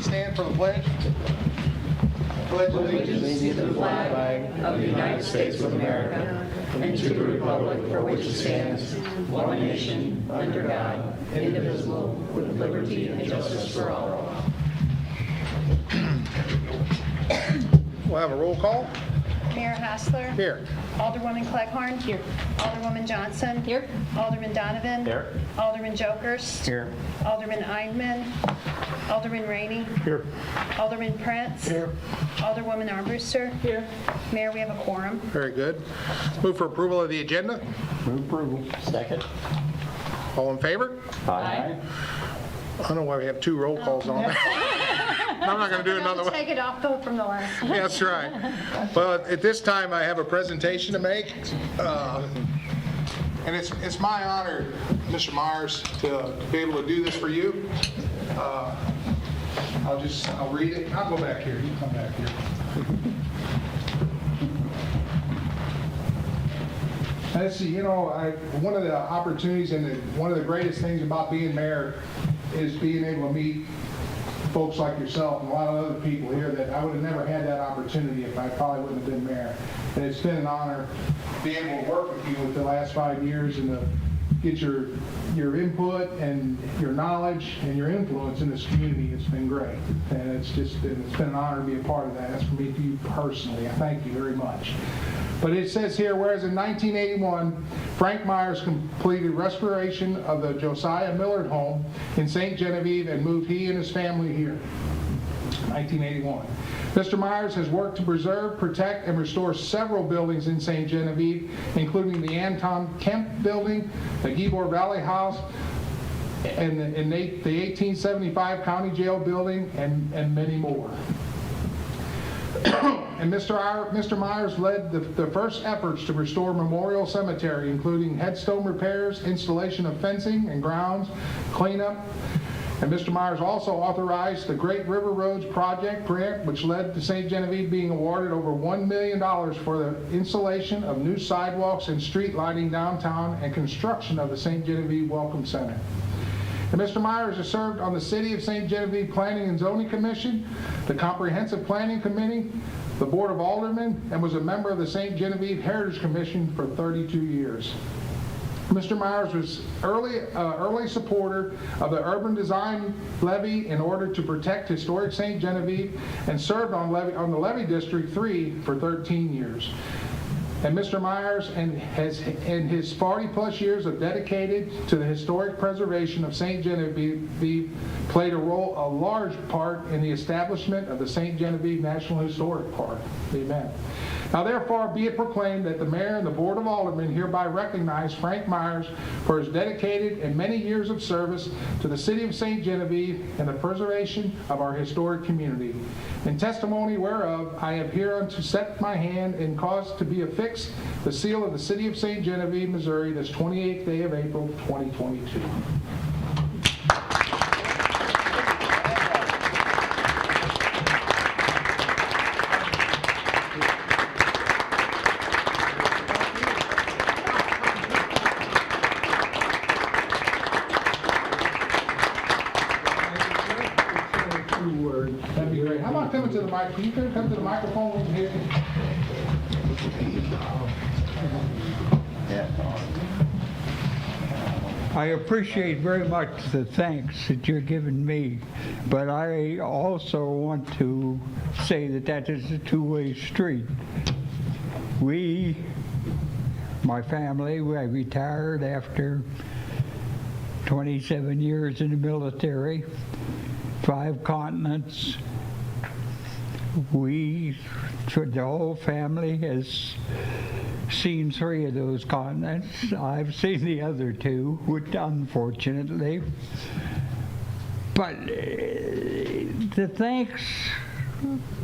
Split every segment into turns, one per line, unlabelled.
Please stand for the pledge. Pledge
Allegiance to the flag of the United States of America and to the republic for which it stands, one nation, under God, indivisible, with liberty and justice for all.
We'll have a roll call.
Mayor Hassler.
Here.
Alderwoman Cleghorn. Here. Alderwoman Johnson. Here. Alderman Donovan.
Here.
Alderman Jokers.
Here.
Alderman Eidman. Alderman Rainey.
Here.
Alderman Prince.
Here.
Alderwoman Armbruster. Here. Mayor, we have a quorum.
Very good. Move for approval of the agenda.
Move approval. Second.
All in favor?
Aye.
I don't know why we have two roll calls on there. I'm not going to do another one.
Take it off though from the last one.
That's right. Well, at this time, I have a presentation to make. And it's my honor, Mr. Myers, to be able to do this for you. I'll read it. I'll go back here. You come back here. Let's see, one of the opportunities and one of the greatest things about being mayor is being able to meet folks like yourself and a lot of other people here that I would have never had that opportunity if I probably wouldn't have been mayor. And it's been an honor being able to work with you with the last 5 years and to get your input and your knowledge and your influence in this community. It's been great. And it's been an honor to be a part of that. That's for me to you personally. I thank you very much. But it says here, whereas in 1981, Frank Myers completed restoration of the Josiah Millard home in St. Genevieve and moved he and his family here. 1981. Mr. Myers has worked to preserve, protect, and restore several buildings in St. Genevieve, including the Anton Kemp Building, the Gibor Valley House, and the 1875 County Jail Building, and many more. And Mr. Myers led the first efforts to restore Memorial Cemetery, including headstone repairs, installation of fencing and grounds, cleanup. And Mr. Myers also authorized the Great River Roads Project grant, which led to St. Genevieve being awarded over $1 million for the installation of new sidewalks and street lighting downtown and construction of the St. Genevieve Welcome Center. And Mr. Myers has served on the City of St. Genevieve Planning and Zoning Commission, the Comprehensive Planning Committee, the Board of Aldermen, and was a member of the St. Genevieve Heritage Commission for 32 years. Mr. Myers was early supporter of the urban design levy in order to protect historic St. Genevieve and served on the levy District 3 for 13 years. And Mr. Myers and his 40-plus years of dedicated to the historic preservation of St. Genevieve played a large part in the establishment of the St. Genevieve National Historic Park. Amen. Now therefore be it proclaimed that the Mayor and the Board of Aldermen hereby recognize Frank Myers for his dedicated and many years of service to the City of St. Genevieve and the preservation of our historic community. In testimony whereof, I have hereunto set my hand and caused to be affixed the seal of the City of St. Genevieve, Missouri, this 28th day of April, 2022. That'd be great. How about coming to the mic? Can you come to the microphone over here?
I appreciate very much the thanks that you're giving me, but I also want to say that that is a two-way street. My family, I retired after 27 years in the military, 5 continents. The whole family has seen 3 of those continents. I've seen the other 2, which unfortunately. But the thanks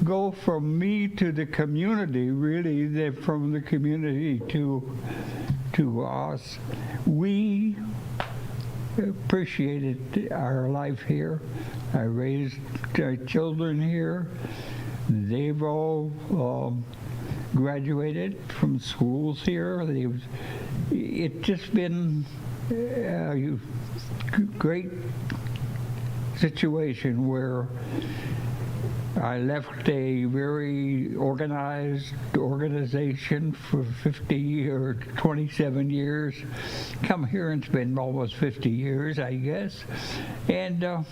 go from me to the community, really, from the community to us. We appreciated our life here. I raised children here. They've all graduated from schools here. It's just been a great situation where I left a very organized organization for 50 or 27 years. Come here and spend almost 50 years, I guess, and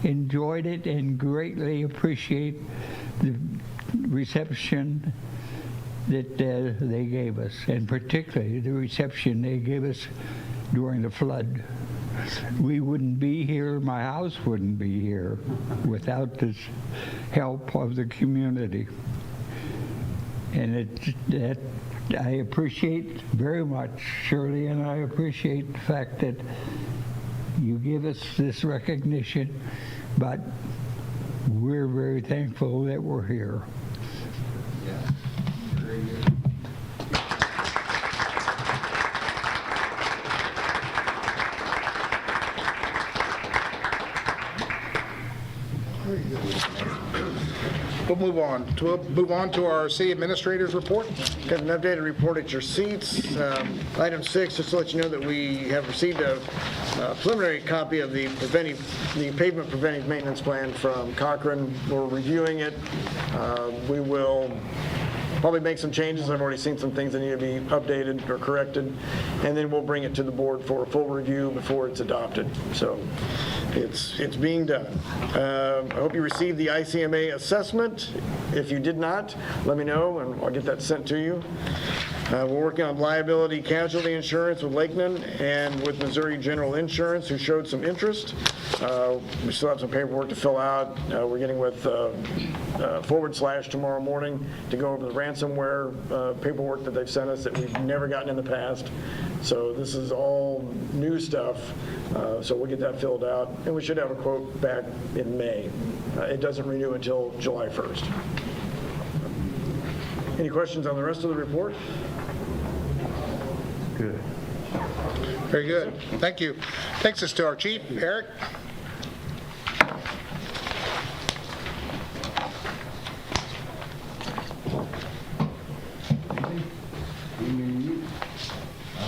enjoyed it and greatly appreciate the reception that they gave us, and particularly the reception they gave us during the flood. We wouldn't be here, my house wouldn't be here without this help of the community. And that I appreciate very much, Shirley, and I appreciate the fact that you give us this recognition, but we're very thankful that we're here.
Yeah. Very good. We'll move on to our city administrator's report.
Got an updated report at your seats. Item 6, just to let you know that we have received a preliminary copy of the pavement preventive maintenance plan from Cochran. We're reviewing it. We will probably make some changes. I've already seen some things that need to be updated or corrected, and then we'll bring it to the board for a full review before it's adopted. So it's being done. I hope you received the ICMA assessment. If you did not, let me know, and I'll get that sent to you. We're working on liability casualty insurance with Lakeland and with Missouri General Insurance, who showed some interest. We still have some paperwork to fill out. We're getting with / tomorrow morning to go over the ransomware paperwork that they've sent us that we've never gotten in the past. So this is all new stuff. So we'll get that filled out, and we should have a quote back in May. It doesn't renew until July 1st. Any questions on the rest of the report?
Good.
Very good. Thank you. Takes us to our chief, Eric.
I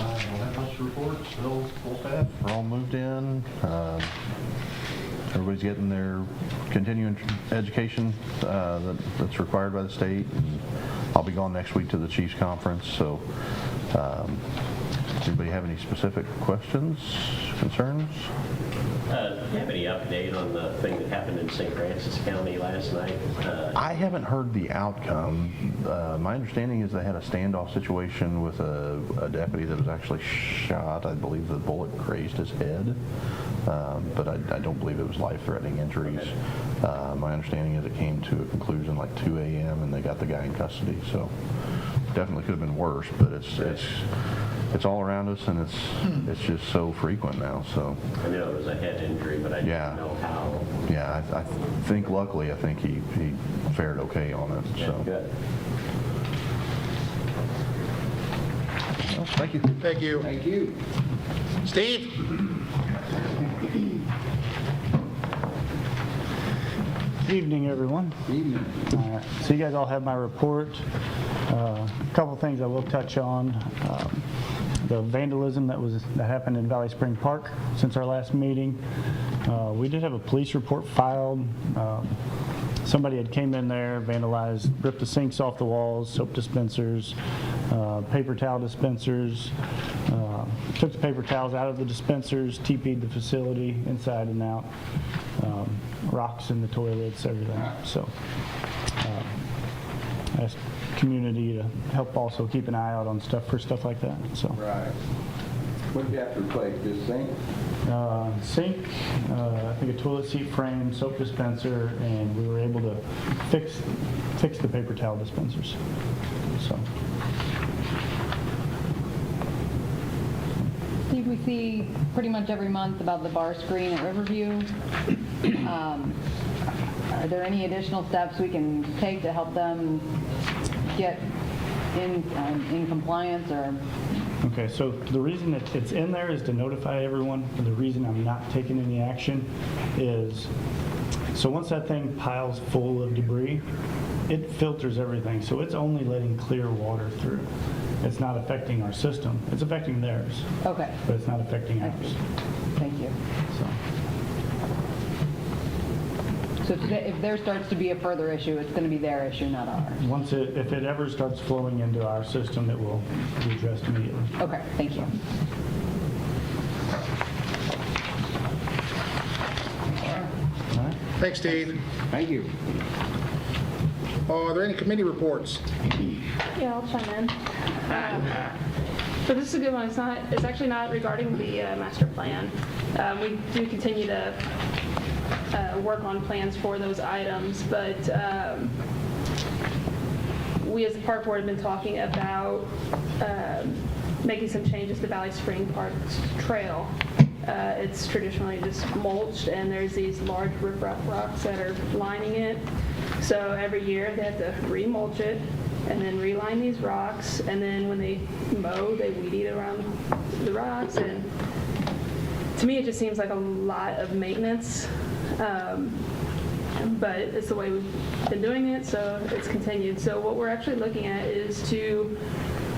don't have much to report, still full staff, we're all moved in. Everybody's getting their continuing education that's required by the state. And I'll be going next week to the Chiefs Conference, so anybody have any specific questions, concerns?
Do you have any update on the thing that happened in St. Francis County last night?
I haven't heard the outcome. My understanding is they had a standoff situation with a deputy that was actually shot. I believe the bullet grazed his head, but I don't believe it was life-threatening injuries. My understanding is it came to a conclusion like 2 a.m. and they got the guy in custody. So definitely could have been worse, but it's all around us, and it's just so frequent now. So
I know it was a head injury, but I didn't know how.
Yeah, I think luckily, I think he fared okay on it.
Yeah,
So
good.
well, thank you.
Thank you.
Thank you.
Steve?
Good evening, everyone.
Evening.
So you guys all have my report. A couple things I will touch on. The vandalism that happened in Valley Spring Park since our last meeting. We did have a police report filed. Somebody had came in there, vandalized, ripped the sinks off the walls, soap dispensers, paper towel dispensers, took the paper towels out of the dispensers, TP'd the facility inside and out, rocks in the toilets, everything. So I asked community to help also keep an eye out on stuff like that. So
Right. What did you have to replace, this sink?
sink, I think a toilet seat frame, soap dispenser, and we were able to fix the paper towel dispensers. So.
Steve, we see pretty much every month about the bar screen at Riverview. Are there any additional steps we can take to help them get in compliance, or?
Okay, so the reason that it's in there is to notify everyone, and the reason I'm not taking any action is, so once that thing piles full of debris, it filters everything, so it's only letting clear water through. It's not affecting our system. It's affecting theirs,
Okay,
but it's not affecting
I
ours.
see. Thank you.
So.
So if there starts to be a further issue, it's going to be their issue, not ours.
If it ever starts flowing into our system, it will be addressed immediately.
Okay, thank you.
Thanks, Steve.
Thank you.
Are there any committee reports?
Yeah, I'll chime in. So this is a good one. It's actually not regarding the master plan. We do continue to work on plans for those items, but we as the park board have been talking about making some changes to Valley Spring Park's trail. It's traditionally just mulched, and there's these large riprap rocks that are lining it. So every year they have to remulch it and then reline these rocks, and then when they mow, they weed eat around the rocks. And to me, it just seems like a lot of maintenance, but it's the way we've been doing it, so it's continued. So what we're actually looking at is to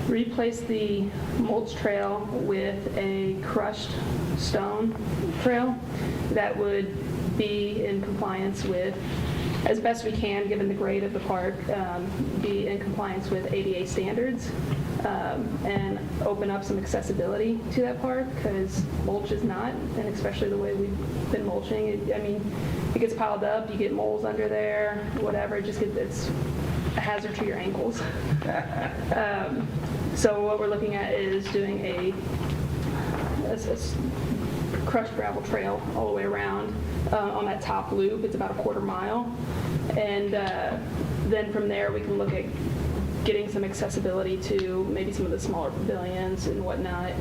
replace the mulch trail with a crushed stone trail that would be in compliance with, as best we can, given the grade of the park, be in compliance with ADA standards, and open up some accessibility to that park, because mulch is not, and especially the way we've been mulching. It gets piled up, you get moles under there, whatever, it's a hazard to your ankles. So what we're looking at is doing a crushed gravel trail all the way around on that top loop. It's about a quarter mile. And then from there we can look at getting some accessibility to maybe some of the smaller pavilions and whatnot.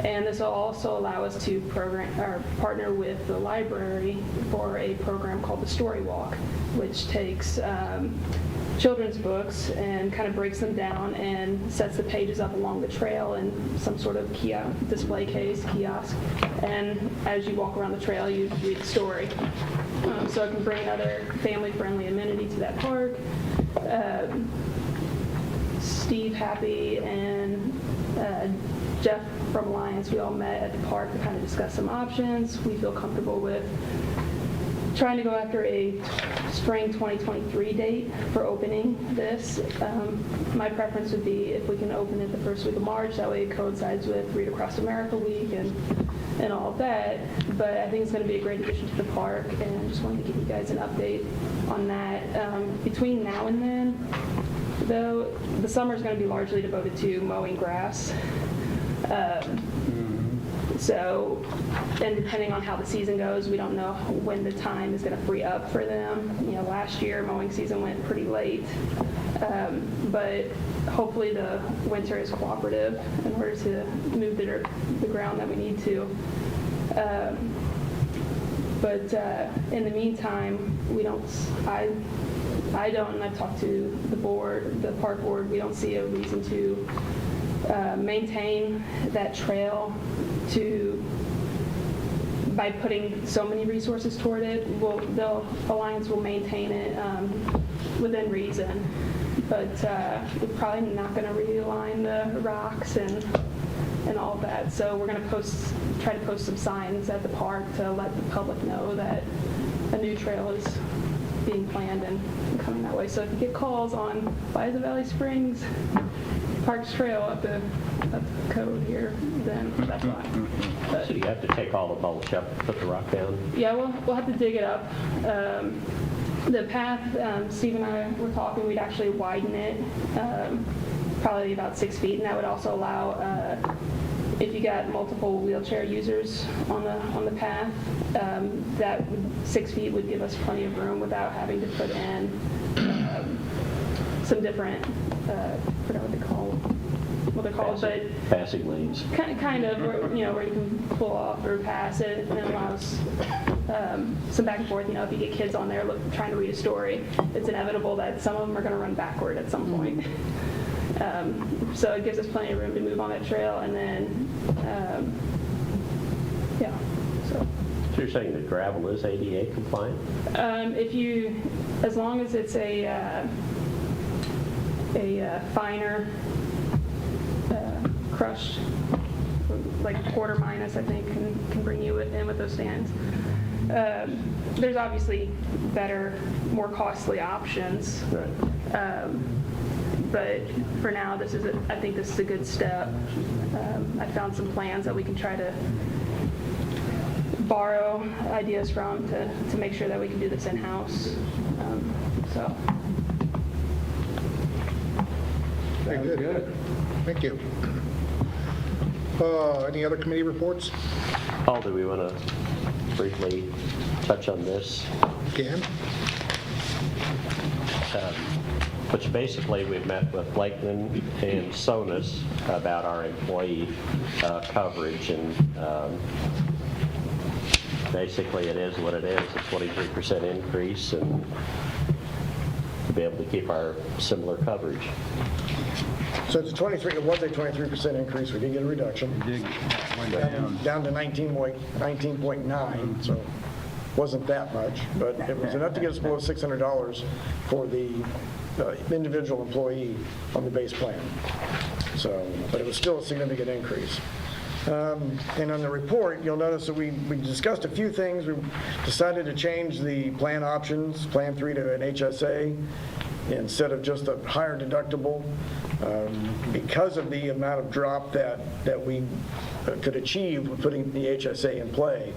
And this will also allow us to partner with the library for a program called the Story Walk, which takes children's books and kind of breaks them down and sets the pages up along the trail in some sort of display case, kiosk. And as you walk around the trail, you read the story. So it can bring another family-friendly amenity to that park. Steve Happy and Jeff from Alliance, we all met at the park to kind of discuss some options. We feel comfortable with trying to go after a spring 2023 date for opening this. My preference would be if we can open it the first week of March, that way it coincides with Read Across America Week and all of that. But I think it's going to be a great addition to the park, and I just wanted to give you guys an update on that. Between now and then, though, the summer is going to be largely devoted to mowing grass. So, and depending on how the season goes, we don't know when the time is going to free up for them. Last year mowing season went pretty late, but hopefully the winter is cooperative in order to move the ground that we need to. But in the meantime, I don't, and I've talked to the park board, we don't see a reason to maintain that trail by putting so many resources toward it. The Alliance will maintain it within reason, but we're probably not going to realign the rocks and all that. So we're going to try to post some signs at the park to let the public know that a new trail is being planned and coming that way. So if you get calls on why is the Valley Springs Parks Trail up the code here, then that's why. But,
So you have to take all the mulch up, put the rock down?
yeah, we'll have to dig it up. The path, Steve and I were talking, we'd actually widen it probably about 6 feet, and that would also allow, if you got multiple wheelchair users on the path, that 6 feet would give us plenty of room without having to put in some different, I forgot what they're called, but
Passing lanes.
kind of where you can pull off or pass it, and it allows some back and forth. If you get kids on there trying to read a story, it's inevitable that some of them are going to run backward at some point. So it gives us plenty of room to move on that trail, and then so
you're saying that gravel is ADA compliant?
as long as it's a finer crushed, like quarter minus, I think, can bring you in with those stands.
There's obviously better, more costly options.
Right.
But for now, I think this is a good step. I found some plans that we can try to borrow ideas from to make sure that we can do this in-house. So.
Very good. Thank you. Any other committee reports?
Paul, do we want to briefly touch on this?
Again?
Which basically we've met with Lakeland and Sonus about our employee coverage, and basically it is what it is, a 23% increase, and to be able to keep our similar coverage.
So it's a 23, it was a 23% increase, we did get a reduction. Down to 19.9, so wasn't that much, but it was enough to get us below $600 for the individual employee on the base plan. So, but it was still a significant increase. And on the report, you'll notice that we discussed a few things. We decided to change the plan options, Plan 3 to an HSA, instead of just a higher deductible, because of the amount of drop that we could achieve with putting the HSA in play,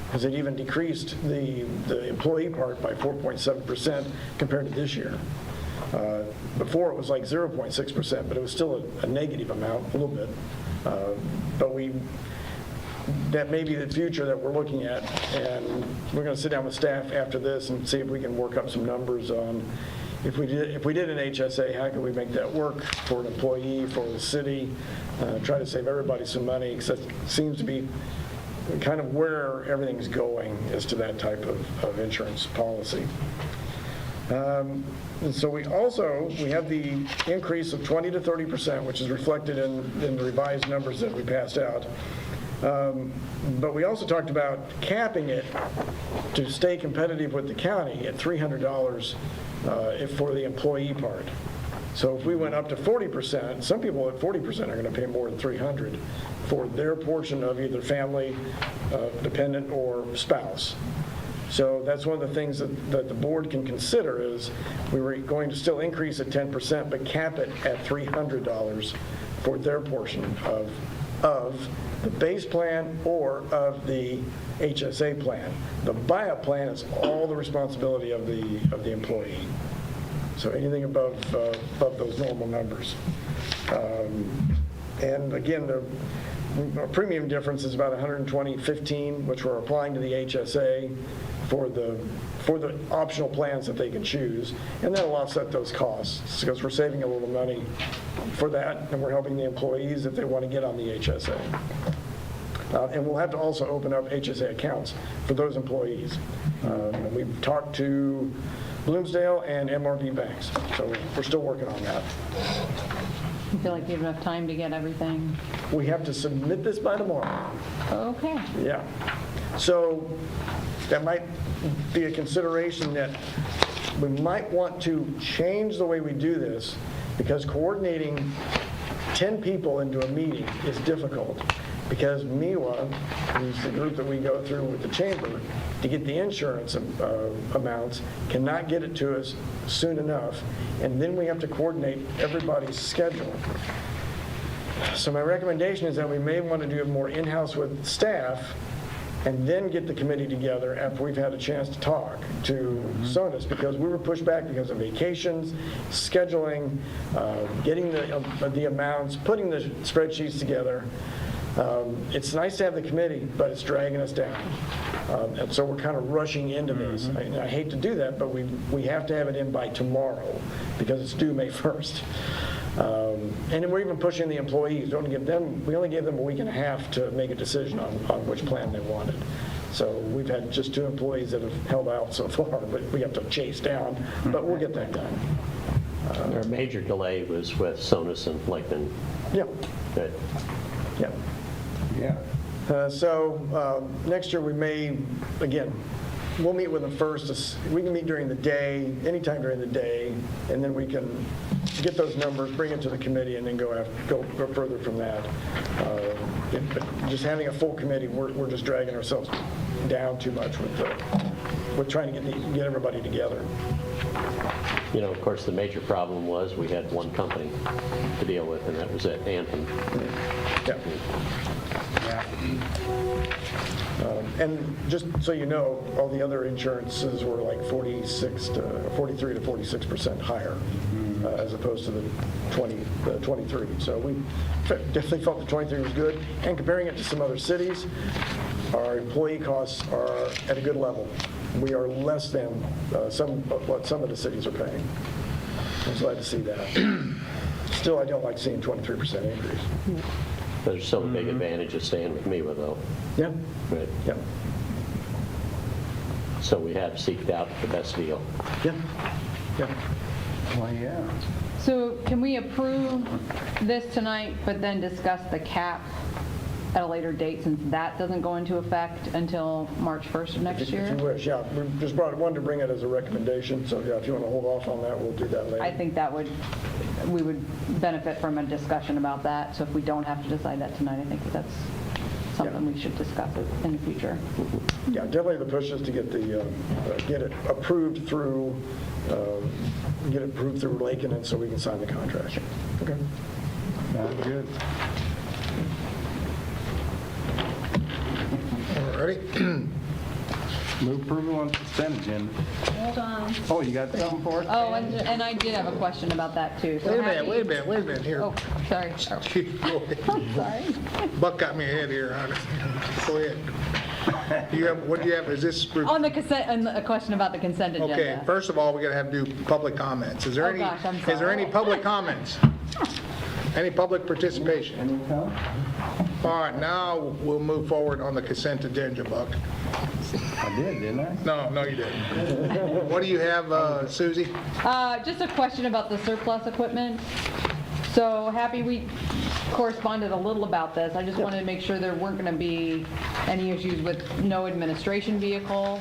because it even decreased the employee part by 4.7% compared to this year. Before it was like 0.6%, but it was still a negative amount, a little bit. But that may be the future that we're looking at, and we're going to sit down with staff after this and see if we can work up some numbers on if we did an HSA, how can we make that work for an employee, for the city, try to save everybody some money, because that seems to be kind of where everything's going as to that type of insurance policy. And so we have the increase of 20 to 30%, which is reflected in the revised numbers that we passed out. But we also talked about capping it to stay competitive with the county at $300 for the employee part. So if we went up to 40%, some people at 40% are going to pay more than $300 for their portion of either family, dependent, or spouse. So that's one of the things that the board can consider is we were going to still increase at 10%, but cap it at $300 for their portion of the base plan or of the HSA plan. The buyout plan is all the responsibility of the employee. So anything above those normal numbers. And again, the premium difference is about $120.15, which we're applying to the HSA for the optional plans that they can choose, and that'll offset those costs because we're saving a little money for that, and we're helping the employees if they want to get on the HSA. And we'll have to also open up HSA accounts for those employees. We've talked to Bloomsdale and MRV banks, so we're still working on that.
You feel like you have enough time to get everything?
We have to submit this by tomorrow.
Okay.
Yeah. So that might be a consideration that we might want to change the way we do this, because coordinating 10 people into a meeting is difficult. Because MEWA, who's the group that we go through with the chamber, to get the insurance amounts, cannot get it to us soon enough, and then we have to coordinate everybody's schedule. So my recommendation is that we may want to do it more in-house with staff, and then get the committee together after we've had a chance to talk to Sonus, because we were pushed back because of vacations, scheduling, getting the amounts, putting the spreadsheets together. It's nice to have the committee, but it's dragging us down. And so we're kind of rushing into this. I hate to do that, but we have to have it in by tomorrow because it's due May 1st. And then we're even pushing the employees. We only gave them a week and a half to make a decision on which plan they wanted. So we've had just 2 employees that have held out so far, but we have to chase down, but we'll get that done.
Our major delay was with Sonus and Lakeland.
Yeah.
Good.
Yeah.
Yeah.
So next year we may, again, we'll meet with them first. We can meet during the day, anytime during the day, and then we can get those numbers, bring it to the committee, and then go further from that. But just having a full committee, we're just dragging ourselves down too much with trying to get everybody together.
You know, of course, the major problem was we had one company to deal with, and that was at Anthem.
Yeah. And just so you know, all the other insurances were like 43 to 46% higher, as opposed to the 23. So we definitely felt the 23 was good. And comparing it to some other cities, our employee costs are at a good level. We are less than what some of the cities are paying. I'm glad to see that. Still, I don't like seeing 23% increase.
There's still a big advantage of staying with me, though.
Yeah.
Right.
Yeah.
So we have seeked out the best deal.
Yeah. Yeah.
Well, yeah.
So can we approve this tonight, but then discuss the cap at a later date, since that doesn't go into effect until March 1st of next
If
year?
you wish, yeah. We just wanted to bring it as a recommendation, so yeah, if you want to hold off on that, we'll do that later.
I think we would benefit from a discussion about that, so if we don't have to decide that tonight, I think that's something we should discuss it in the future.
Yeah, definitely the push is to get it approved through Lakeland so we can sign the contract. Okay.
Sounds good.
All righty.
Move approval on consent agenda.
Hold on.
Oh, you got something for us?
Oh, and I did have a question about that, too. So
Wait a
Happy-
minute, here.
Oh, sorry. I'm sorry.
Buck got me ahead here, honey. Go ahead. What do you have, is this?
On the consent, and a question about the consent agenda.
Okay, first of all, we gotta have to do public comments. Is there
Oh,
any,
gosh, I'm
is there
sorry.
any public comments? Any public participation?
Any come?
All right, now we'll move forward on the consent agenda, Buck.
I did, didn't I?
No, you didn't. What do you have, Susie?
Just a question about the surplus equipment. So Happy, we corresponded a little about this. I just wanted to make sure there weren't going to be any issues with no administration vehicle.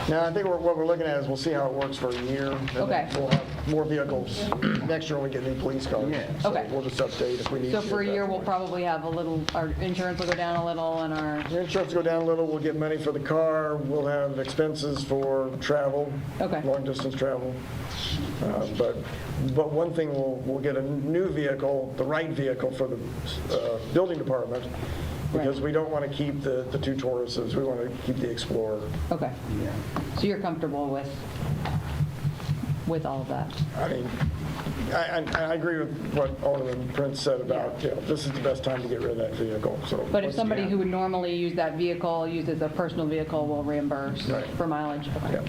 Now, I think what we're looking at is we'll see how it works for a year. And then
Okay.
We'll have more vehicles next year when we get new police cars.
Yeah.
So
Okay.
we'll just update if we need to.
So for a year, we'll probably have a little, our insurance will go down a little, and our,
Your insurance will go down a little, we'll get money for the car, we'll have expenses for travel.
Okay.
Long distance travel. But one thing, we'll get a new vehicle, the right vehicle for the building department, because we don't want to keep the two Tauruses, we want to keep the Explorer.
okay. So you're comfortable with all of that?
I mean, I agree with what Alderman Prince said about, this is the best time to get rid of that vehicle, so.
But if somebody who would normally use that vehicle, uses a personal vehicle, will reimburse
Right.
for mileage? Okay.
Yeah.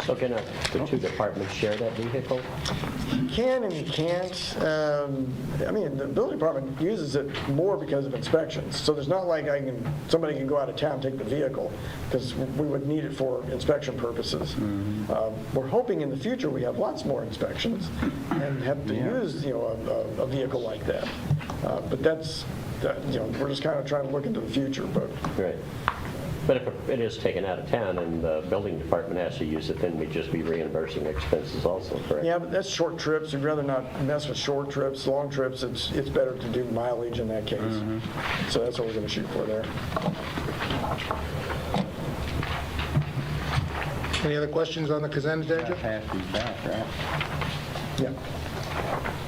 So can the two departments share that vehicle?
You can and you can't. I mean, the building department uses it more because of inspections. So there's not like somebody can go out of town and take the vehicle, because we would need it for inspection purposes. We're hoping in the future we have lots more inspections and have to use, a vehicle like that. But we're just kind of trying to look into the future, but.
Right. But if it is taken out of town and the building department has to use it, then we'd just be reimbursing expenses also, correct?
Yeah, but that's short trips. We'd rather not mess with short trips. Long trips, it's better to do mileage in that case. So that's what we're going to shoot for there.
Any other questions on the consent agenda?
Half these back, right?
Yeah.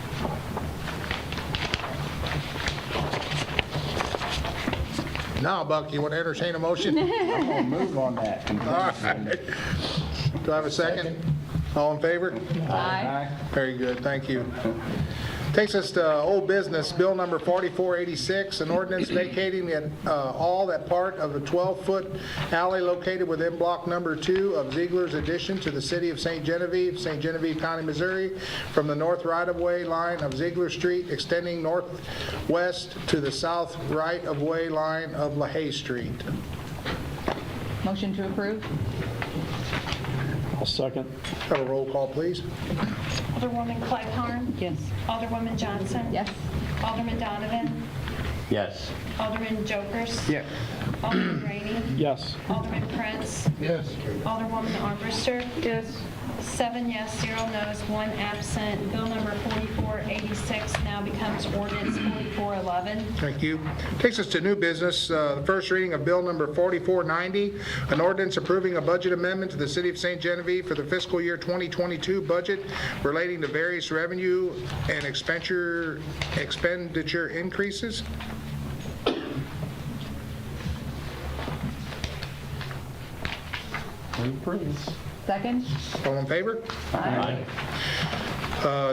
Now, Buck, you want to entertain a motion?
I'm gonna move on that.
All right. Do I have a second? All in favor?
Aye.
Very good, thank you. Takes us to old business, bill number 4486, an ordinance vacating all that part of the 12-foot alley located within block number 2 of Ziegler's addition to the city of St. Genevieve, County, Missouri, from the north right-of-way line of Ziegler Street extending northwest to the south right-of-way line of LaHaye Street.
Motion to approve?
I'll second.
Have a roll call, please.
Alderwoman Clegg-Harn.
Yes.
Alderwoman Johnson.
Yes.
Alderman Donovan.
Yes.
Alderman Jokers.
Yes.
Alderman Rainey.
Yes.
Alderman Prince.
Yes.
Alderwoman Armbruster.
Yes.
7 yes, 0 no's, 1 absent. Bill number 4486 now becomes ordinance 4411.
Thank you. Takes us to new business. The first reading of Bill number 4490, an ordinance approving a budget amendment to the City of St. Genevieve for the fiscal year 2022 budget relating to various revenue and expenditure increases.
Second?
All in favor?
Aye.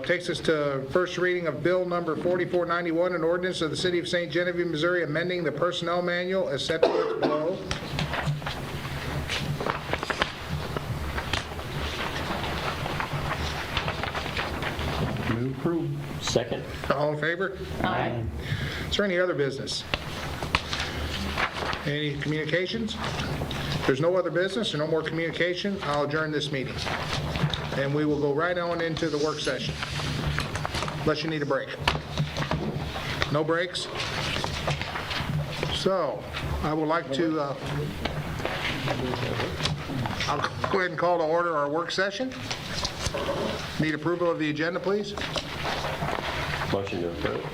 Takes us to first reading of Bill number 4491, an ordinance of the City of St. Genevieve, Missouri, amending the personnel manual as set forth below.
Move approve.
Second.
All in favor?
Aye.
Is there any other business? Any communications? If there's no other business or no more communication, I'll adjourn this meeting. And we will go right on into the work session, unless you need a break. No breaks? So, I would like to, I'll go ahead and call to order our work session. Need approval of the agenda, please?
Motion to approve.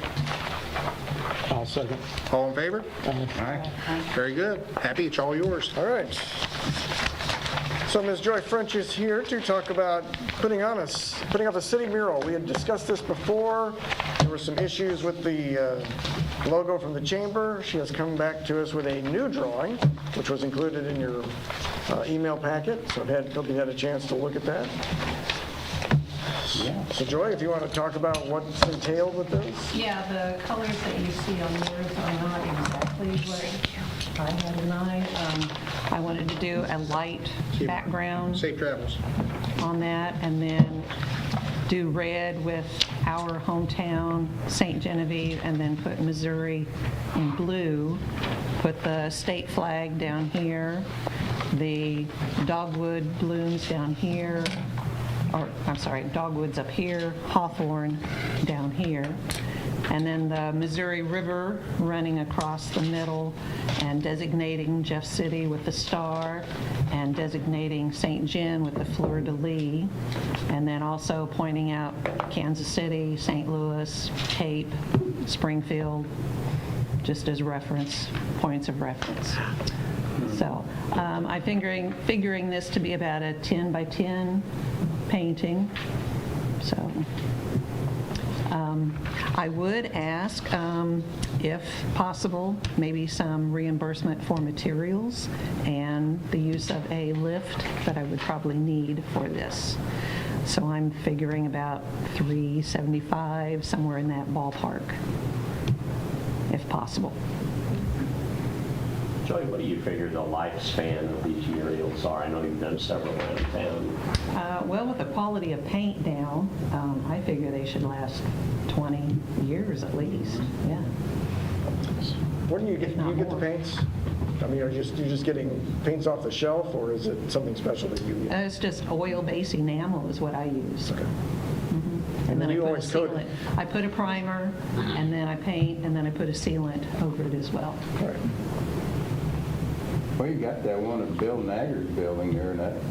I'll second.
All in favor?
Aye.
Very good. Happy, it's all yours.
All right. So Ms. Joy French is here to talk about putting up a city mural. We had discussed this before. There were some issues with the logo from the chamber. She has come back to us with a new drawing, which was included in your email packet. So hope you had a chance to look at that.
Yeah.
So Joy, if you want to talk about what's entailed with this?
Yeah, the colors that you see on yours are not exactly what I had in mind. I wanted to do a light background
Safe travels.
on that, and then do red with our hometown, St. Genevieve, and then put Missouri in blue. Put the state flag down here, the dogwood blooms down here, or I'm sorry, dogwoods up here, hawthorn down here, and then the Missouri River running across the middle and designating Jeff City with the star and designating St. Gen with the fleur-de-lis, and then also pointing out Kansas City, St. Louis, Cape, Springfield, just as reference, points of reference. So I'm figuring this to be about a 10 by 10 painting. So I would ask, if possible, maybe some reimbursement for materials and the use of a lift that I would probably need for this. So I'm figuring about $375, somewhere in that ballpark, if possible.
Joey, what do you figure the lifespan of these murals are? I know you've done several around town.
Well, with the quality of paint down, I figure they should last 20 years at least, yeah.
Where do you get the paints? I mean, are you just getting paints off the shelf, or is it something special that you use?
It's just oil-based enamel is what I use.
Okay.
And then I
you
put a
always coat
sealant. I put a primer, and then I paint, and then I put a sealant over it as well.
All right.
Well, you got that one at Bill Nagger's building there, and that's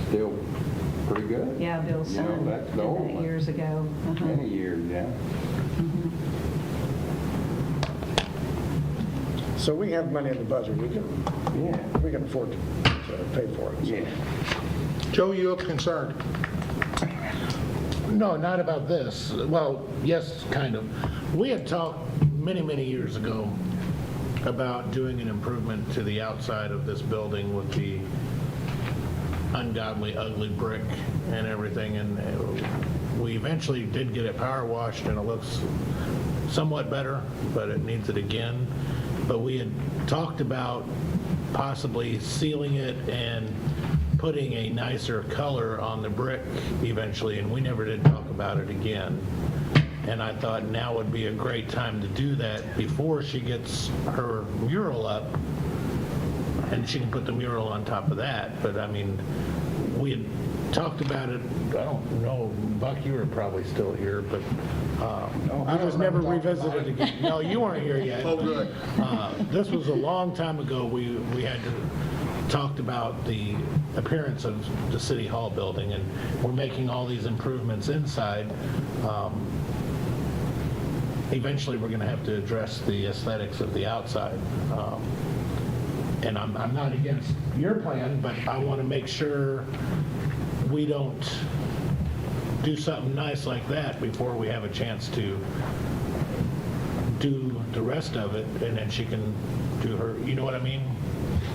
still pretty good.
Yeah, Bill's
You know,
son
that's
did
the old
that
one.
years ago. Uh-huh.
Many years, yeah.
So we have money in the budget. We can afford to pay for it. So.
Yeah.
Joe, you look concerned.
No, not about this. Well, yes, kind of. We had talked many, many years ago about doing an improvement to the outside of this building with the ungodly, ugly brick and everything, and we eventually did get it power washed, and it looks somewhat better, but it needs it again. But we had talked about possibly sealing it and putting a nicer color on the brick eventually, and we never did talk about it again. And I thought now would be a great time to do that before she gets her mural up, and she can put the mural on top of that. But I mean, we had talked about it, I don't know, Buck, you were probably still here, but we just never revisited again. No, you weren't here yet.
Oh, good.
This was a long time ago. We had talked about the appearance of the City Hall building, and we're making all these improvements inside. Eventually, we're going to have to address the aesthetics of the outside. And I'm not against your plan, but I want to make sure we don't do something nice like that before we have a chance to do the rest of it, and then she can do her, you know what I mean?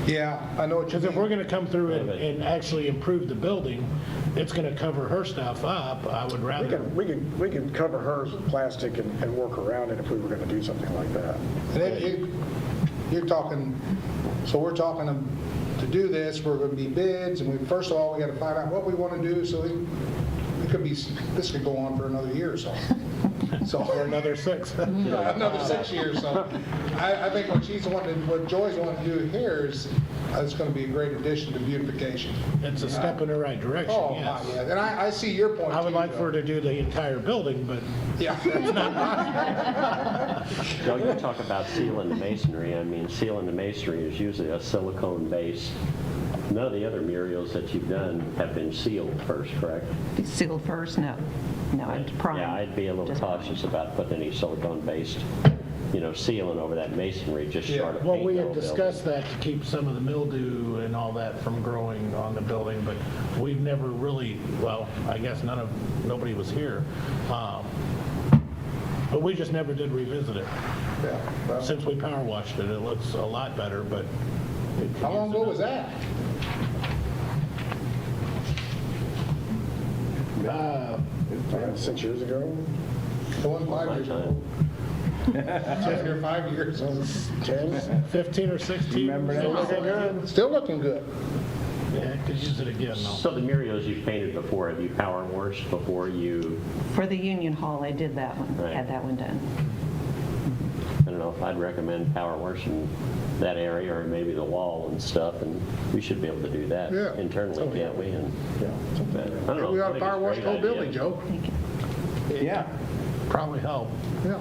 Yeah, I know what you
Because if we're
mean.
going to come through and actually improve the building, it's going to cover her stuff up. I would rather.
We could cover her plastic and work around it if we were going to do something like that.
And you're talking, so we're talking to do this, we're going to be bids, and first of all, we got to find out what we want to do, so this could go on for another year or so.
Or another 6.
Another 6 years, so I think what Joy's wanting to do here is, it's going to be a great addition to beautification.
It's a step in the right direction,
Oh, my,
yes.
yeah, and I see your point.
I would
too,
like for her
though.
to do the entire building, but
Yeah.
Joe, you talk about sealing the masonry. I mean, sealing the masonry is usually a silicone base. None of the other murals that you've done have been sealed first, correct?
Sealed first? No. No, it's prime.
Yeah, I'd be a little
Just prime.
cautious about putting any silicone-based, sealing over that masonry just
Yeah.
short of
well,
paint.
we
the
had
whole building.
discussed that to keep some of the mildew and all that from growing on the building, but we've never really, well, I guess nobody was here. But we just never did revisit it.
Yeah, well,
Since we power washed it, it looks a lot better, but.
how long ago was that?
6 years ago?
It wasn't 5 years ago. It's been here 5 years.
10?
15 or 16.
Remember that?
Still looking good.
Still looking good.
Yeah, could use it again, though.
So the murals you've painted before, have you power washed before you,
For the Union Hall, I did that one,
Right.
had that one done.
I don't know if I'd recommend power washing that area or maybe the wall and stuff, and we should be able to do that
Yeah.
internally, can't we? And but I don't know.
We
I
ought to
think
power
it's a
wash the
great
whole building,
idea.
Joe.
Yeah. Probably help.
Yeah,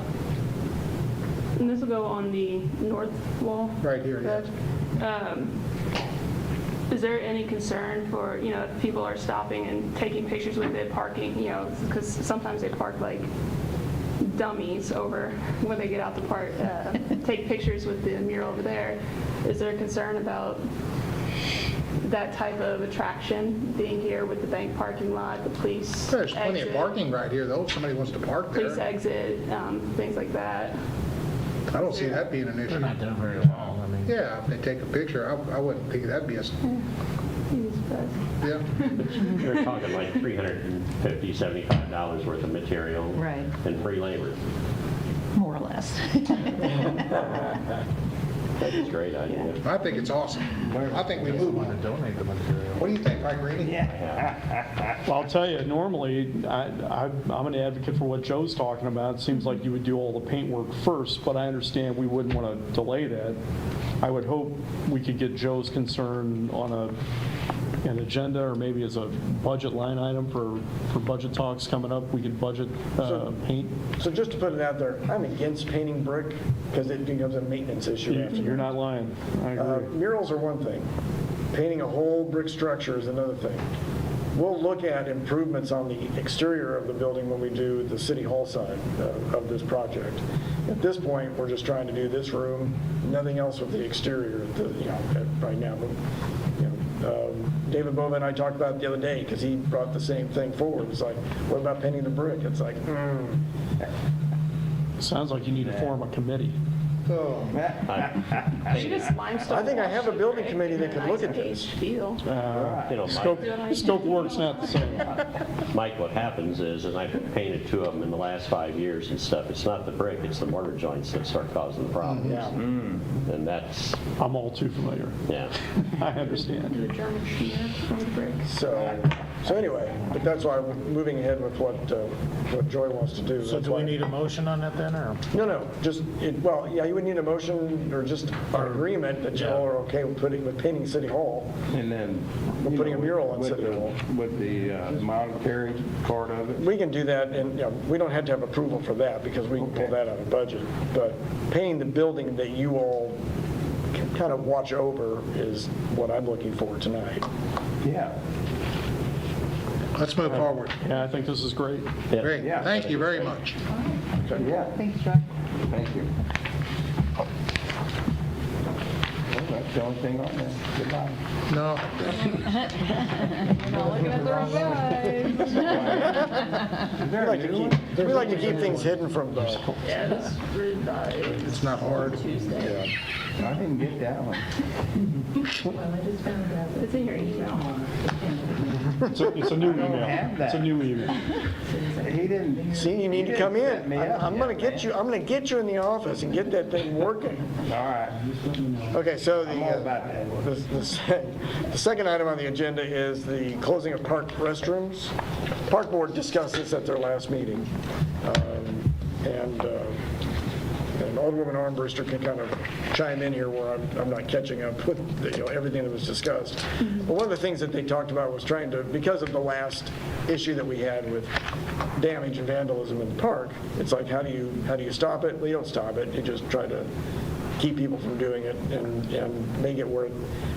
And this will go on the north wall?
right here, yeah.
correct? Is there any concern for, if people are stopping and taking pictures with it, parking, because sometimes they park like dummies over when they get out the park, take pictures with the mural over there. Is there a concern about that type of attraction being here with the bank parking lot, the police
There's plenty of
exit,
parking right here, though, if somebody wants to park
police
there.
exit, things like that?
I don't see that being an
They're
issue.
not there very long. I mean,
Yeah, if they take a picture, I wouldn't think that'd be a,
You'd be surprised.
yeah.
You're talking like $350, $75 worth of material.
Right.
And free labor.
More or less.
That's a great idea.
I think it's awesome. I think we move
want
on.
to donate the material.
What do you think, Mike Greeny?
Well, I'll tell you, normally, I'm an advocate for what Joe's talking about. It seems like you would do all the paint work first, but I understand we wouldn't want to delay that. I would hope we could get Joe's concern on an agenda, or maybe as a budget line item for budget talks coming up. We could budget paint.
So just to put it out there, I'm against painting brick because it becomes a maintenance issue after.
You're not lying. I agree.
Murals are one thing. Painting a whole brick structure is another thing. We'll look at improvements on the exterior of the building when we do the city hall side of this project. At this point, we're just trying to do this room, nothing else with the exterior, right now. But, David Bova and I talked about it the other day because he brought the same thing forward. It's like, what about painting the brick? It's like,
Sounds like you need to form a committee.
She just limestone.
I think I have a building
wash
committee that
brick
could look
and
at
a
this.
nice feel.
Scope work's not the same.
Mike, what happens is, and I've painted 2 of them in the last 5 years and stuff, it's not the brick, it's the mortar joints that start causing the problems. And that's,
I'm all too familiar.
yeah.
I understand.
Do a German shear on the brick.
So So anyway, but that's why I'm moving ahead with what Joy wants to do.
So
That's
do we
why-
need a motion on that then, or?
No, just, well, yeah, you would need a motion or just an agreement that you all are okay with painting City Hall.
And then.
We're
you
putting
know,
a mural on
with
City
the-
Hall.
With the monetary part of it.
We can do that, and, we don't have to have approval for that, because we can pull that out of budget. But painting the building that you all can kind of watch over is what I'm looking for tonight.
Yeah.
Let's move forward.
Yeah, I think this is great.
Great,
Yeah.
thank you very much.
Yeah,
Thanks, Josh.
thank you. Well, that's the only thing on there. Goodbye.
No,
We're not looking at the wrong guys.
We like to keep things hidden from the,
Yeah, this revised
it's not hard.
Tuesday.
I didn't get that one.
It's in your email.
It's a new email.
have that.
It's a new email.
He didn't.
see, you need to come in. I'm gonna get you in the office and get that thing working.
All right.
Okay, so
I'm all about that.
the second item on the agenda is the closing of park restrooms. Park Board discussed this at their last meeting. And Alderwoman Armbruster can kind of chime in here where I'm not catching up with everything that was discussed. But one of the things that they talked about was trying to, because of the last issue that we had with damage and vandalism in the park, it's like, how do you stop it? Well, you don't stop it. You just try to keep people from doing it and make it where,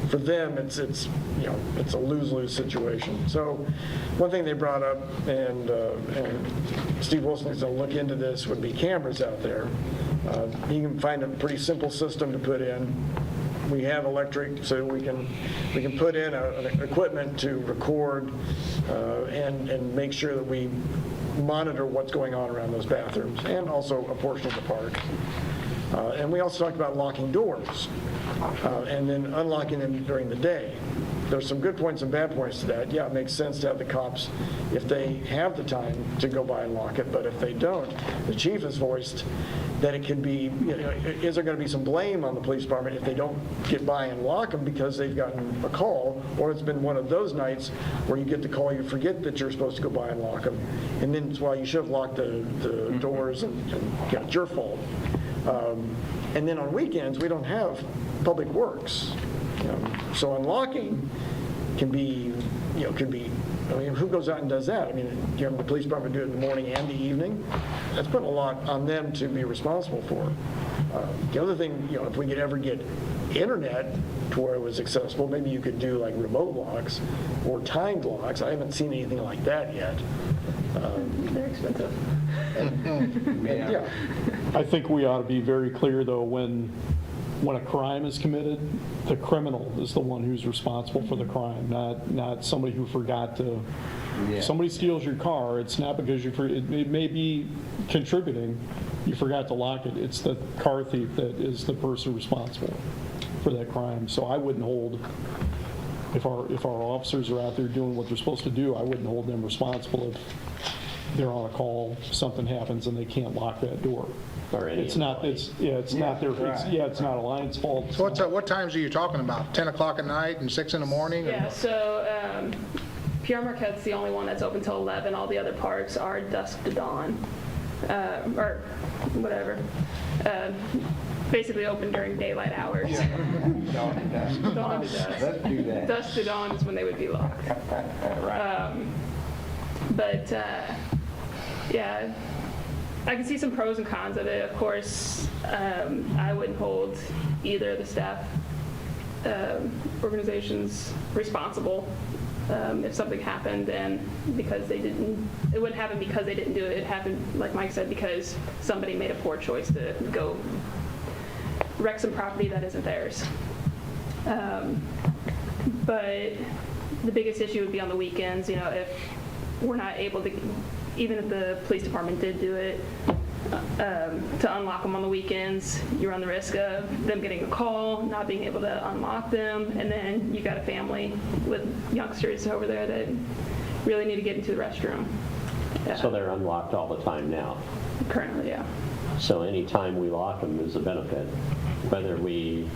for them, it's a lose-lose situation. So one thing they brought up, and Steve Wilson is going to look into this, would be cameras out there. He can find a pretty simple system to put in. We have electric, so we can put in an equipment to record and make sure that we monitor what's going on around those bathrooms, and also a portion of the park. And we also talked about locking doors and then unlocking them during the day. There's some good points and bad points to that. Yeah, it makes sense to have the cops, if they have the time, to go by and lock it, but if they don't, the chief has voiced that it could be, is there going to be some blame on the police department if they don't get by and lock them because they've gotten a call, or it's been one of those nights where you get the call, you forget that you're supposed to go by and lock them, and then, well, you should have locked the doors, and yeah, it's your fault. And then on weekends, we don't have public works. So unlocking can be, I mean, who goes out and does that? I mean, you have the police department do it in the morning and the evening. That's putting a lot on them to be responsible for. The other thing, if we could ever get internet to where it was accessible, maybe you could do like remote locks or timed locks. I haven't seen anything like that yet.
They're expensive.
Yeah.
I think we ought to be very clear, though, when a crime is committed, the criminal is the one who's responsible for the crime, not somebody who forgot to.
Yeah.
Somebody steals your car, it's not because it may be contributing, you forgot to lock it. It's the car thief that is the person responsible for that crime. So I wouldn't hold, if our officers are out there doing what they're supposed to do, I wouldn't hold them responsible if they're on a call, something happens and they can't lock that door.
Or any
It's not,
employee.
it's not their, it's not Alliance fault.
So what times are you talking about? 10 o'clock at night and 6 in the morning?
Yeah, so Pierre Marquette's the only one that's open till 11. All the other parks are dusk to dawn, or whatever. Basically open during daylight hours. Dawn to dusk.
Let's do that.
Dusk to dawn is when they would be locked. But yeah, I can see some pros and cons of it. Of course, I wouldn't hold either of the staff organizations responsible if something happened, and because they didn't, it wouldn't happen because they didn't do it. It happened, like Mike said, because somebody made a poor choice to go wreck some property that isn't theirs. But the biggest issue would be on the weekends. If we're not able to, even if the police department did do it, to unlock them on the weekends, you run the risk of them getting a call, not being able to unlock them, and then you got a family with youngsters over there that really need to get into the restroom.
So they're unlocked all the time now.
Currently, yeah.
So any time we lock them is a benefit, whether we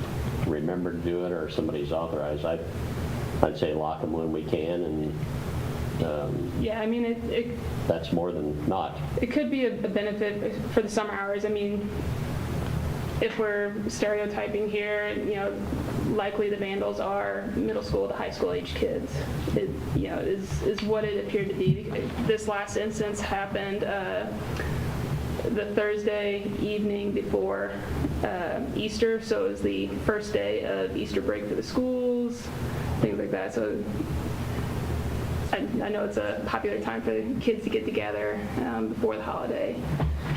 remember to do it or somebody's authorized. I'd say lock them when we can, and
Yeah, I mean,
That's more than not.
it could be a benefit for the summer hours. I mean, if we're stereotyping here, likely the vandals are middle school to high school age kids. It, is what it appeared to be. This last instance happened the Thursday evening before Easter, so it was the first day of Easter break for the schools, things like that. So I know it's a popular time for the kids to get together before the holiday.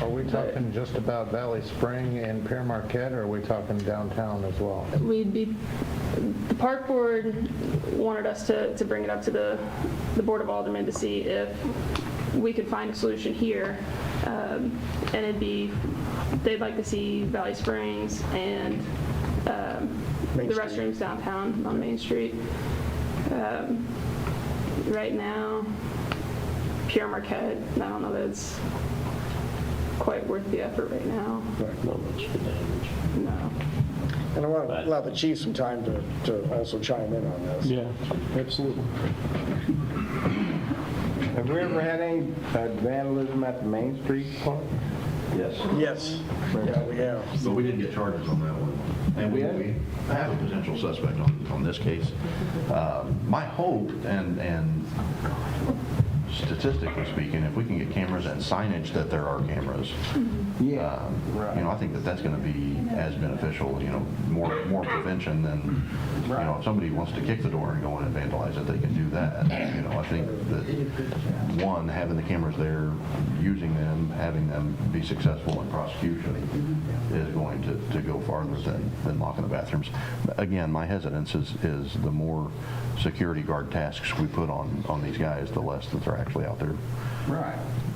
Are we talking just about Valley Spring and Pierre Marquette, or are we talking downtown as well?
The park board wanted us to bring it up to the Board of Aldermen to see if we could find a solution here. And they'd like to see Valley Springs and the restrooms downtown on Main Street. Right now, Pierre Marquette, I don't know that it's quite worth the effort right now.
Not much to damage.
No.
And I want to allow the chief some time to also chime in on this.
Yeah, absolutely.
Have we ever had any vandalism at the Main Street Park?
Yes.
Yes, yeah, we have.
But we didn't get charges on that one. And we have a potential suspect on this case. My hope, and statistically speaking, if we can get cameras and signage that there are cameras, I think that's going to be as beneficial, more prevention than, if somebody wants to kick the door and go in and vandalize it, they can do that. I think that, one, having the cameras there, using them, having them be successful in prosecution is going to go farther than locking the bathrooms. Again, my hesitance is the more security guard tasks we put on these guys, the less that they're actually out there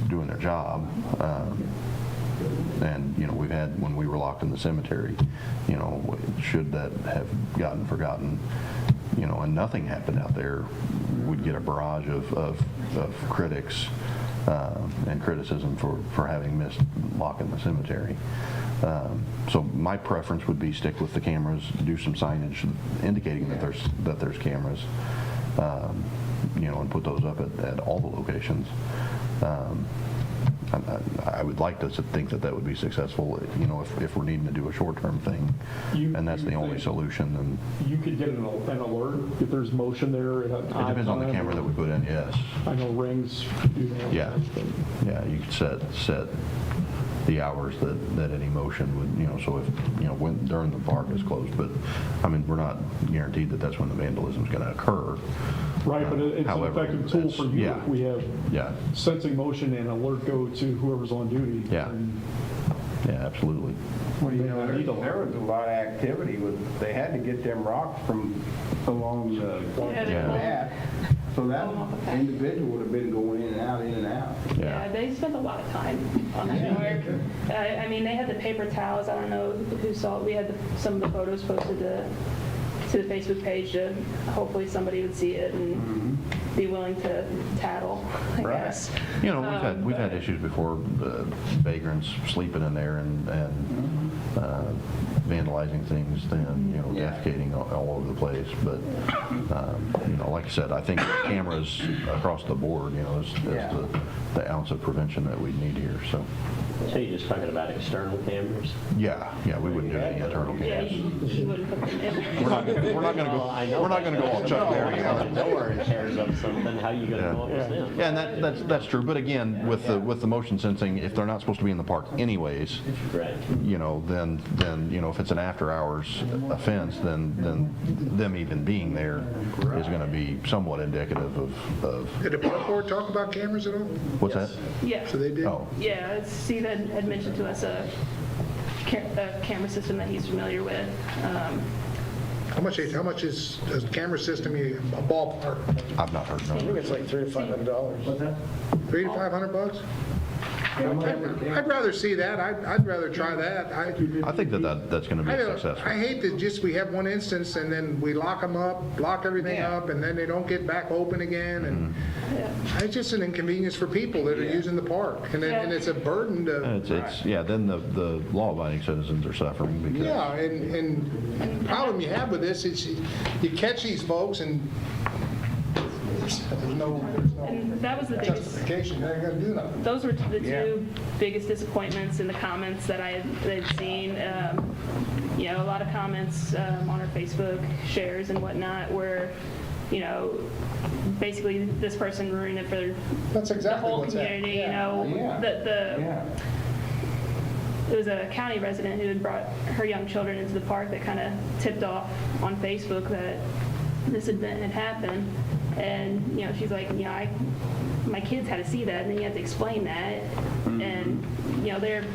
doing their job. And, we've had, when we were locked in the cemetery, should that have gotten forgotten, and nothing happened out there, we'd get a barrage of critics and criticism for having missed locking the cemetery. So my preference would be stick with the cameras, do some signage indicating that there's cameras, and put those up at all the locations. I would like to think that would be successful, if we're needing to do a short-term thing, and that's the only solution, then.
You could get an alert if there's motion there.
It depends on the camera that we put in, yes.
I know rings do that.
Yeah, you could set the hours that any motion would, so if, when during the park is closed, but, we're not guaranteed that that's when the vandalism is going to occur.
Right, but it's
However,
an effective tool for you
yeah.
if we have sensing motion and alert go to whoever's on duty.
Yeah.
And
Yeah, absolutely.
Well, there was a lot of activity they had to get them rocks from along the path. So that individual would have been going in and out, in and out.
Yeah, they spend a lot of time on that work. They had the paper towels. I don't know who saw it. We had some of the photos posted to the Facebook page to hopefully somebody would see it and be willing to tattle, I guess.
We've had issues before, vagrants sleeping in there and vandalizing things, then, defecating all over the place. But, like I said, I think cameras across the board, is the ounce of prevention that we need here, so.
So you're just talking about external cameras?
Yeah, we wouldn't do any internal
Yeah,
cameras.
you wouldn't put them in.
We're not going to go all Chuck Berry.
Nowhere tears up something, how are you going to know it was them?
Yeah, and that's true. But again, with the motion sensing, if they're not supposed to be in the park anyways,
Right.
then if it's an after hours offense, then them even being there is going to be somewhat indicative of
Did the park board talk about cameras at all?
what's that?
Yeah.
So they did?
Oh,
Yeah, Steve had mentioned to us a camera system that he's familiar with.
How much is a camera system, a ballpark?
I've not heard
I think
no.
it's like $300 to $500.
What's that?
$300 to $500? I'd rather see that. I'd rather try that.
I think that's going to be successful.
I hate that we have one instance and then we lock them up, lock everything up, and then they don't get back open again. And it's just an inconvenience for people that are using the park. And it's a burden to...
Then the law-abiding citizens are suffering because...
Yeah, and the problem you have with this is you catch these folks and There's no
And that was the biggest,
justification, they ain't gonna do nothing.
those were the two biggest disappointments in the comments that I had seen. You know, a lot of comments on our Facebook shares and whatnot were, you know, basically this person ruined it for
That's
the
exactly
whole
what's happening.
community, you know.
Yeah.
It was a county resident who had brought her young children into the park that kind of tipped off on Facebook that this event had happened. And, you know, she's like, you know, my kids had to see that, and then you have to explain that. And, you know, they're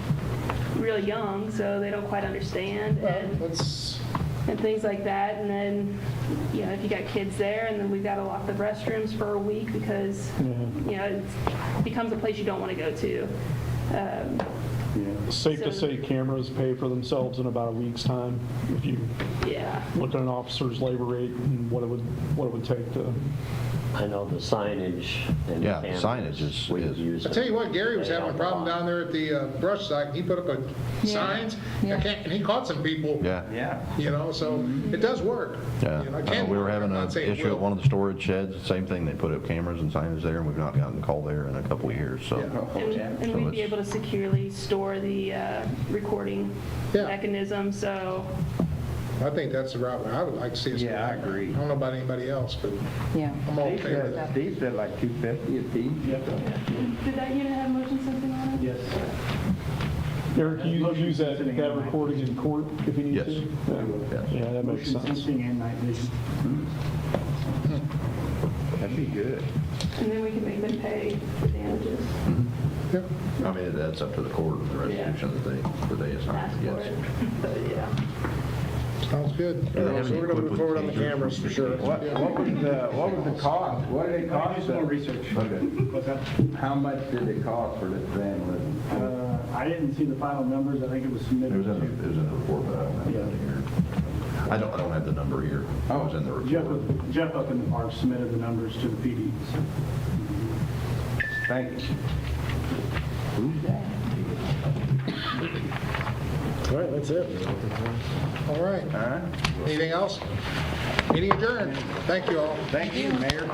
really young, so they don't quite understand. And things like that. And then, you know, if you got kids there, and then we've got to lock the restrooms for a week because, you know, it becomes a place you don't want to go to.
Safe to
So-
say cameras pay for themselves in about a week's time if you
Yeah.
look at an officer's labor rate and what it would take to.
I know the signage and the
Yeah,
cameras.
signage is-
we've used
I tell you what, Gary
it.
was
They
having a
help
problem
lot.
down there at the brush site. He put up signs,
Yeah.
and he caught some people,
Yeah.
Yeah.
you know, so it does work.
Yeah,
You know, it can
we were
work.
having
I'm
an
not saying it
issue at
will.
one of the storage sheds, same thing, they put up cameras and signage there, and we've not gotten a call there in a couple of years, so.
And we'd be able to securely store the recording
Yeah.
mechanism, so,
I think that's the route I would like to see us go.
Yeah, I agree.
I don't know about anybody else, but
Yeah.
I'm all in
Steve
favor of that.
said, Steve said like 250 a piece.
did that unit have motion sensing on it?
Yes.
Eric, you use that recording in court if you need
Yes.
to? Yeah, that makes
Motion
sense.
sensing and night vision.
That'd be good.
And then we can make them pay for damages,
I mean, that's up to the court, the restitution that they assign,
ask for
yes.
it, but yeah.
Sounds good.
Do they have
So
any
we're going to move
equipment
forward on the
tasers?
cameras for sure.
What was the cost? What did it cost?
Just more research.
Okay.
What's that?
How much did it cost for this vandalism?
I didn't see the final numbers. I think it was
It
submitted
was in
to
the report, but I don't have that here. I don't have the number here. It was in the
Jeff,
report.
Jeff up in the park submitted the numbers to the PD.
Thank you. Who's that?
All right, that's it. All right.
All right.
Anything else? Meeting adjourned. Thank you all.
Thank you, Mayor.